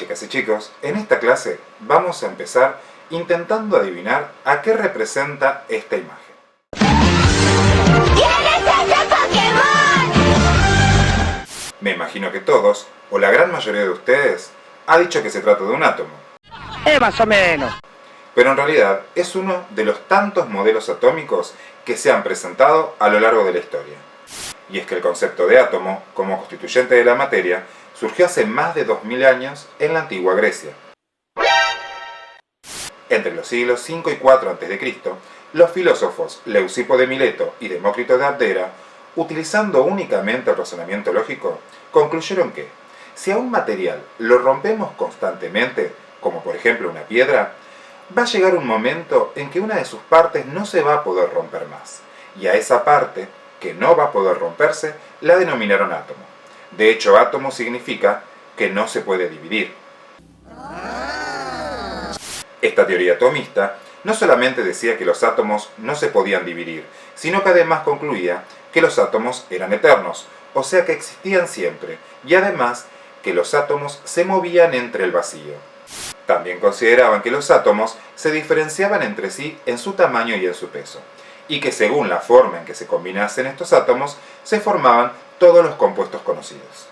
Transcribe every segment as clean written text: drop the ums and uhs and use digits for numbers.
Chicas y chicos, en esta clase vamos a empezar intentando adivinar a qué representa esta imagen. ¿Quién es ese Pokémon? Me imagino que todos, o la gran mayoría de ustedes, ha dicho que se trata de un átomo. Más o menos. Pero en realidad es uno de los tantos modelos atómicos que se han presentado a lo largo de la historia. Y es que el concepto de átomo, como constituyente de la materia, surgió hace más de 2000 años en la antigua Grecia. Entre los siglos 5 y 4 a.C., los filósofos Leucipo de Mileto y Demócrito de Abdera, utilizando únicamente el razonamiento lógico, concluyeron que, si a un material lo rompemos constantemente, como por ejemplo una piedra, va a llegar un momento en que una de sus partes no se va a poder romper más, y a esa parte, que no va a poder romperse, la denominaron átomo. De hecho, átomo significa que no se puede dividir. Esta teoría atomista no solamente decía que los átomos no se podían dividir, sino que además concluía que los átomos eran eternos, o sea que existían siempre, y además que los átomos se movían entre el vacío. También consideraban que los átomos se diferenciaban entre sí en su tamaño y en su peso, y que según la forma en que se combinasen estos átomos, se formaban todos los compuestos conocidos.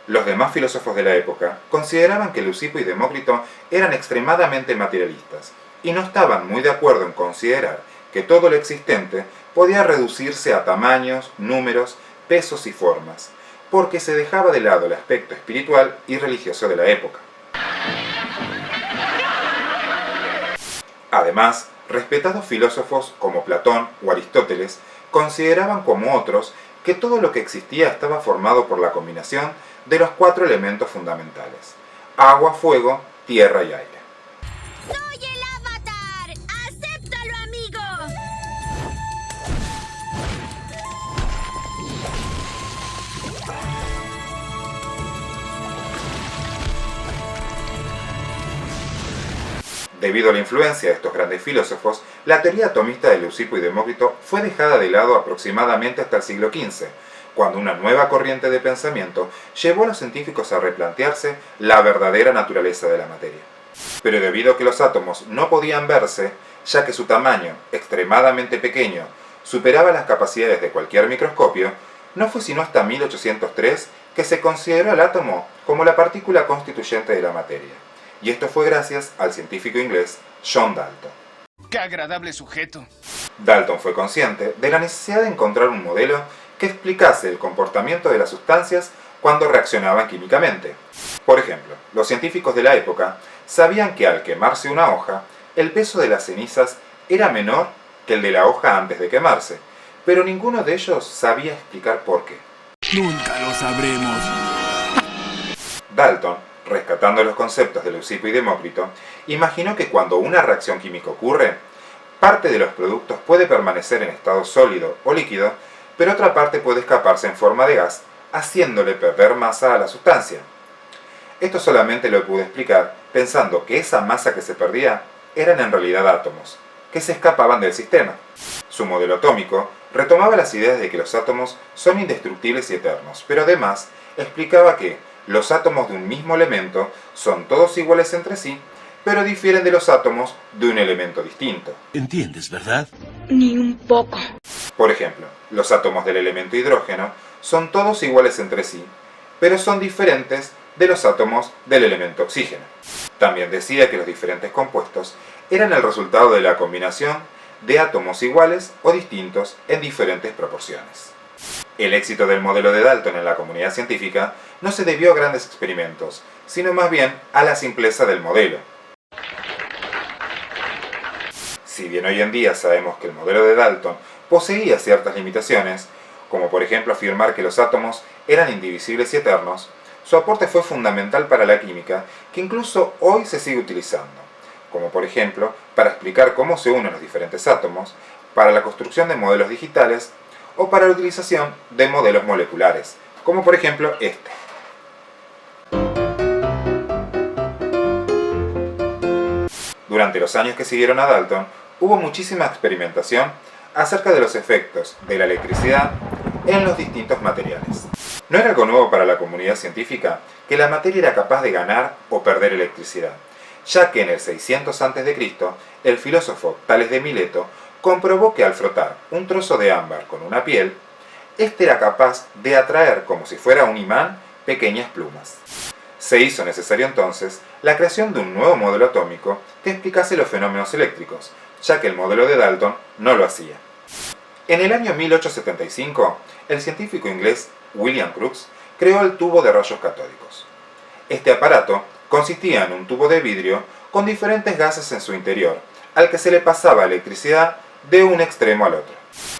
Los demás filósofos de la época consideraban que Leucipo y Demócrito eran extremadamente materialistas, y no estaban muy de acuerdo en considerar que todo lo existente podía reducirse a tamaños, números, pesos y formas, porque se dejaba de lado el aspecto espiritual y religioso de la época. Además, respetados filósofos como Platón o Aristóteles consideraban como otros que todo lo que existía estaba formado por la combinación de los 4 elementos fundamentales: agua, fuego, tierra y aire. ¡Soy el Avatar! ¡Acéptalo, amigo! Debido a la influencia de estos grandes filósofos, la teoría atomista de Leucipo y Demócrito fue dejada de lado aproximadamente hasta el siglo XV, cuando una nueva corriente de pensamiento llevó a los científicos a replantearse la verdadera naturaleza de la materia. Pero debido a que los átomos no podían verse, ya que su tamaño, extremadamente pequeño, superaba las capacidades de cualquier microscopio, no fue sino hasta 1803 que se consideró al átomo como la partícula constituyente de la materia. Y esto fue gracias al científico inglés John Dalton. ¡Qué agradable sujeto! Dalton fue consciente de la necesidad de encontrar un modelo que explicase el comportamiento de las sustancias cuando reaccionaban químicamente. Por ejemplo, los científicos de la época sabían que al quemarse una hoja, el peso de las cenizas era menor que el de la hoja antes de quemarse, pero ninguno de ellos sabía explicar por qué. Nunca lo sabremos. Dalton, rescatando los conceptos de Leucipo y Demócrito, imaginó que cuando una reacción química ocurre, parte de los productos puede permanecer en estado sólido o líquido, pero otra parte puede escaparse en forma de gas, haciéndole perder masa a la sustancia. Esto solamente lo pude explicar pensando que esa masa que se perdía eran en realidad átomos, que se escapaban del sistema. Su modelo atómico retomaba las ideas de que los átomos son indestructibles y eternos, pero además explicaba que los átomos de un mismo elemento son todos iguales entre sí, pero difieren de los átomos de un elemento distinto. ¿Entiendes, verdad? Ni un poco. Por ejemplo, los átomos del elemento hidrógeno son todos iguales entre sí, pero son diferentes de los átomos del elemento oxígeno. También decía que los diferentes compuestos eran el resultado de la combinación de átomos iguales o distintos en diferentes proporciones. El éxito del modelo de Dalton en la comunidad científica no se debió a grandes experimentos, sino más bien a la simpleza del modelo. Si bien hoy en día sabemos que el modelo de Dalton poseía ciertas limitaciones, como por ejemplo afirmar que los átomos eran indivisibles y eternos, su aporte fue fundamental para la química, que incluso hoy se sigue utilizando, como por ejemplo para explicar cómo se unen los diferentes átomos, para la construcción de modelos digitales o para la utilización de modelos moleculares, como por ejemplo este. Durante los años que siguieron a Dalton, hubo muchísima experimentación acerca de los efectos de la electricidad en los distintos materiales. No era algo nuevo para la comunidad científica que la materia era capaz de ganar o perder electricidad, ya que en el 600 a.C., el filósofo Tales de Mileto comprobó que al frotar un trozo de ámbar con una piel, este era capaz de atraer, como si fuera un imán, pequeñas plumas. Se hizo necesario entonces la creación de un nuevo modelo atómico que explicase los fenómenos eléctricos, ya que el modelo de Dalton no lo hacía. En el año 1875, el científico inglés William Crookes creó el tubo de rayos catódicos. Este aparato consistía en un tubo de vidrio con diferentes gases en su interior, al que se le pasaba electricidad de un extremo al otro.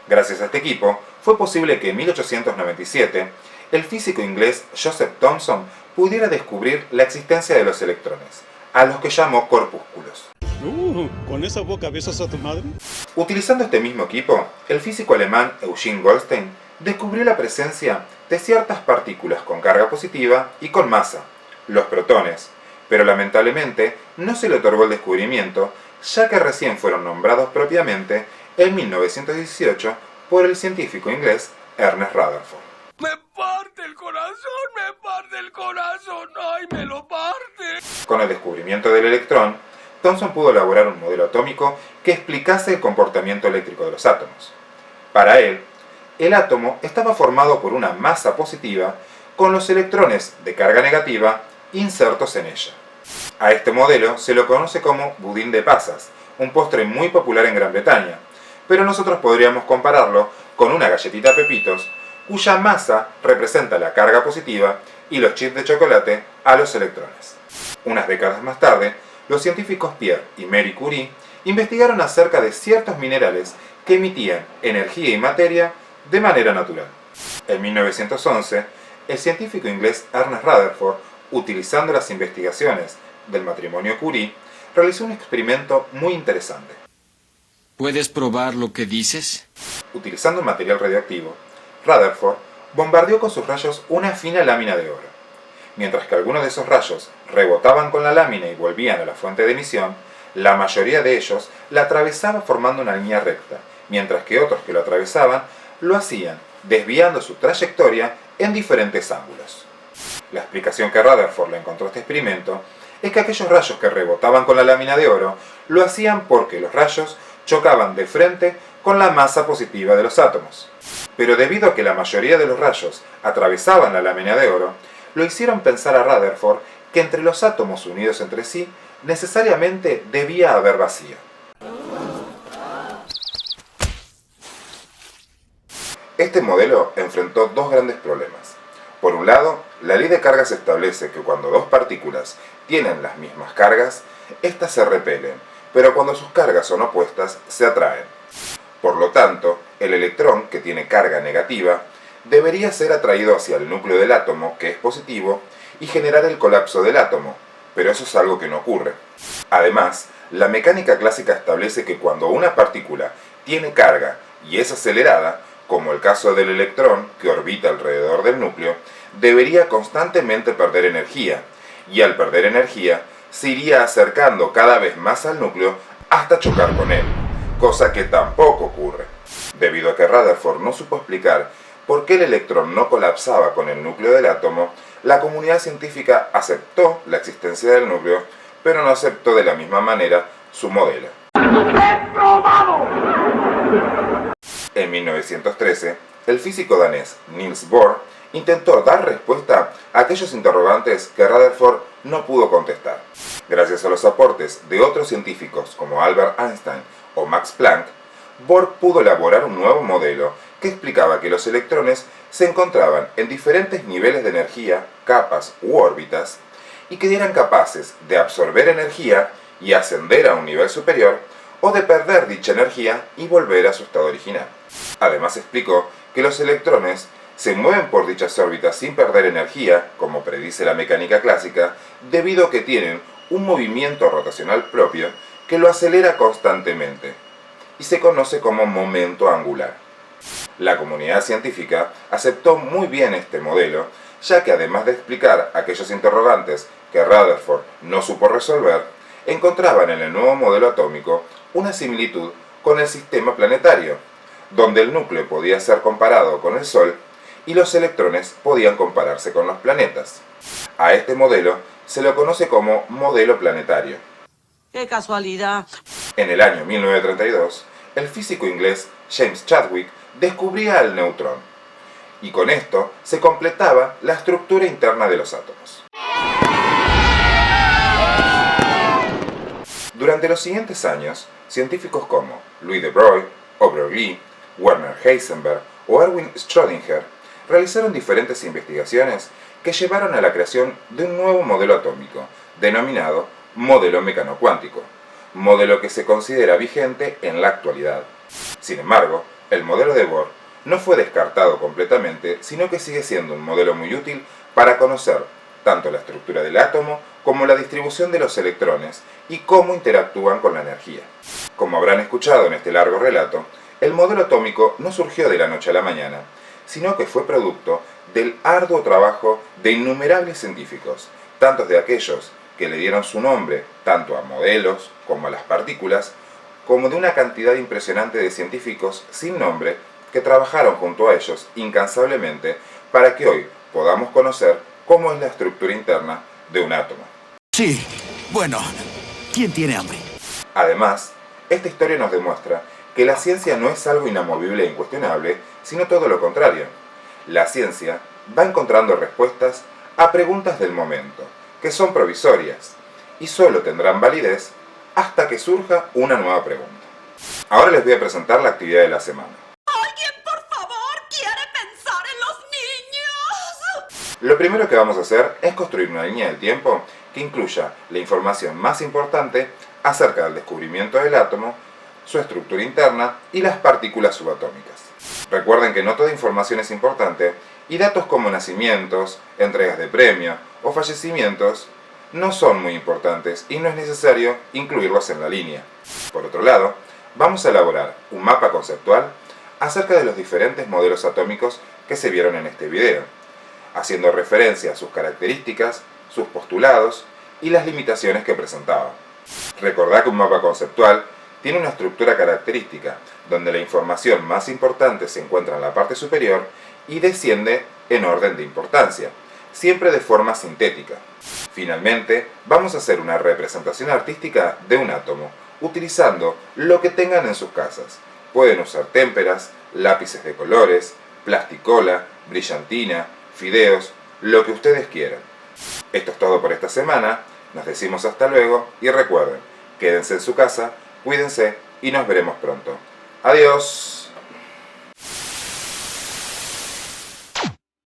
Gracias a este equipo, fue posible que en 1897 el físico inglés Joseph Thomson pudiera descubrir la existencia de los electrones, a los que llamó corpúsculos. ¿Con esa boca besas a tu madre? Utilizando este mismo equipo, el físico alemán Eugen Goldstein descubrió la presencia de ciertas partículas con carga positiva y con masa, los protones, pero lamentablemente no se le otorgó el descubrimiento, ya que recién fueron nombrados propiamente en 1918 por el científico inglés Ernest Rutherford. ¡Me parte el corazón! ¡Ay, me lo parte! Con el descubrimiento del electrón, Thomson pudo elaborar un modelo atómico que explicase el comportamiento eléctrico de los átomos. Para él, el átomo estaba formado por una masa positiva con los electrones de carga negativa insertos en ella. A este modelo se lo conoce como budín de pasas, un postre muy popular en Gran Bretaña, pero nosotros podríamos compararlo con una galletita Pepitos, cuya masa representa la carga positiva y los chips de chocolate a los electrones. Unas décadas más tarde, los científicos Pierre y Marie Curie investigaron acerca de ciertos minerales que emitían energía y materia de manera natural. En 1911, el científico inglés Ernest Rutherford, utilizando las investigaciones del matrimonio Curie, realizó un experimento muy interesante. ¿Puedes probar lo que dices? Utilizando un material radioactivo, Rutherford bombardeó con sus rayos una fina lámina de oro. Mientras que algunos de esos rayos rebotaban con la lámina y volvían a la fuente de emisión, la mayoría de ellos la atravesaba formando una línea recta, mientras que otros que lo atravesaban lo hacían desviando su trayectoria en diferentes ángulos. La explicación que Rutherford le encontró a este experimento es que aquellos rayos que rebotaban con la lámina de oro lo hacían porque los rayos chocaban de frente con la masa positiva de los átomos. Pero debido a que la mayoría de los rayos atravesaban la lámina de oro, lo hicieron pensar a Rutherford que entre los átomos unidos entre sí necesariamente debía haber vacío. Este modelo enfrentó dos grandes problemas. Por un lado, la ley de cargas establece que cuando dos partículas tienen las mismas cargas, éstas se repelen, pero cuando sus cargas son opuestas, se atraen. Por lo tanto, el electrón, que tiene carga negativa, debería ser atraído hacia el núcleo del átomo, que es positivo, y generar el colapso del átomo, pero eso es algo que no ocurre. Además, la mecánica clásica establece que cuando una partícula tiene carga y es acelerada, como el caso del electrón que orbita alrededor del núcleo, debería constantemente perder energía, y al perder energía, se iría acercando cada vez más al núcleo hasta chocar con él, cosa que tampoco ocurre. Debido a que Rutherford no supo explicar por qué el electrón no colapsaba con el núcleo del átomo, la comunidad científica aceptó la existencia del núcleo, pero no aceptó de la misma manera su modelo. En 1913, el físico danés Niels Bohr intentó dar respuesta a aquellos interrogantes que Rutherford no pudo contestar. Gracias a los aportes de otros científicos como Albert Einstein o Max Planck, Bohr pudo elaborar un nuevo modelo que explicaba que los electrones se encontraban en diferentes niveles de energía, capas u órbitas, y que eran capaces de absorber energía y ascender a un nivel superior, o de perder dicha energía y volver a su estado original. Además explicó que los electrones se mueven por dichas órbitas sin perder energía, como predice la mecánica clásica, debido a que tienen un movimiento rotacional propio que lo acelera constantemente, y se conoce como momento angular. La comunidad científica aceptó muy bien este modelo, ya que además de explicar aquellos interrogantes que Rutherford no supo resolver, encontraban en el nuevo modelo atómico una similitud con el sistema planetario, donde el núcleo podía ser comparado con el Sol y los electrones podían compararse con los planetas. A este modelo se lo conoce como modelo planetario. ¡Qué casualidad! En el año 1932, el físico inglés James Chadwick descubría el neutrón, y con esto se completaba la estructura interna de los átomos. Durante los siguientes años, científicos como Louis de Broglie, Broglie, Werner Heisenberg o Erwin Schrödinger realizaron diferentes investigaciones que llevaron a la creación de un nuevo modelo atómico, denominado modelo mecanocuántico, modelo que se considera vigente en la actualidad. Sin embargo, el modelo de Bohr no fue descartado completamente, sino que sigue siendo un modelo muy útil para conocer tanto la estructura del átomo como la distribución de los electrones y cómo interactúan con la energía. Como habrán escuchado en este largo relato, el modelo atómico no surgió de la noche a la mañana, sino que fue producto del arduo trabajo de innumerables científicos, tantos de aquellos que le dieron su nombre tanto a modelos como a las partículas, como de una cantidad impresionante de científicos sin nombre que trabajaron junto a ellos incansablemente para que hoy podamos conocer cómo es la estructura interna de un átomo. Sí, bueno, ¿quién tiene hambre? Además, esta historia nos demuestra que la ciencia no es algo inamovible e incuestionable, sino todo lo contrario. La ciencia va encontrando respuestas a preguntas del momento, que son provisorias, y solo tendrán validez hasta que surja una nueva pregunta. Ahora les voy a presentar la actividad de la semana. ¿Alguien, por favor, quiere pensar en los niños? Lo primero que vamos a hacer es construir una línea del tiempo que incluya la información más importante acerca del descubrimiento del átomo, su estructura interna y las partículas subatómicas. Recuerden que no toda información es importante y datos como nacimientos, entregas de premio o fallecimientos no son muy importantes y no es necesario incluirlos en la línea. Por otro lado, vamos a elaborar un mapa conceptual acerca de los diferentes modelos atómicos que se vieron en este video, haciendo referencia a sus características, sus postulados y las limitaciones que presentaban. Recordad que un mapa conceptual tiene una estructura característica, donde la información más importante se encuentra en la parte superior y desciende en orden de importancia, siempre de forma sintética. Finalmente, vamos a hacer una representación artística de un átomo, utilizando lo que tengan en sus casas. Pueden usar témperas, lápices de colores, plasticola, brillantina, fideos, lo que ustedes quieran. Esto es todo por esta semana, nos decimos hasta luego y recuerden, quédense en su casa, cuídense y nos veremos pronto. ¡Adiós!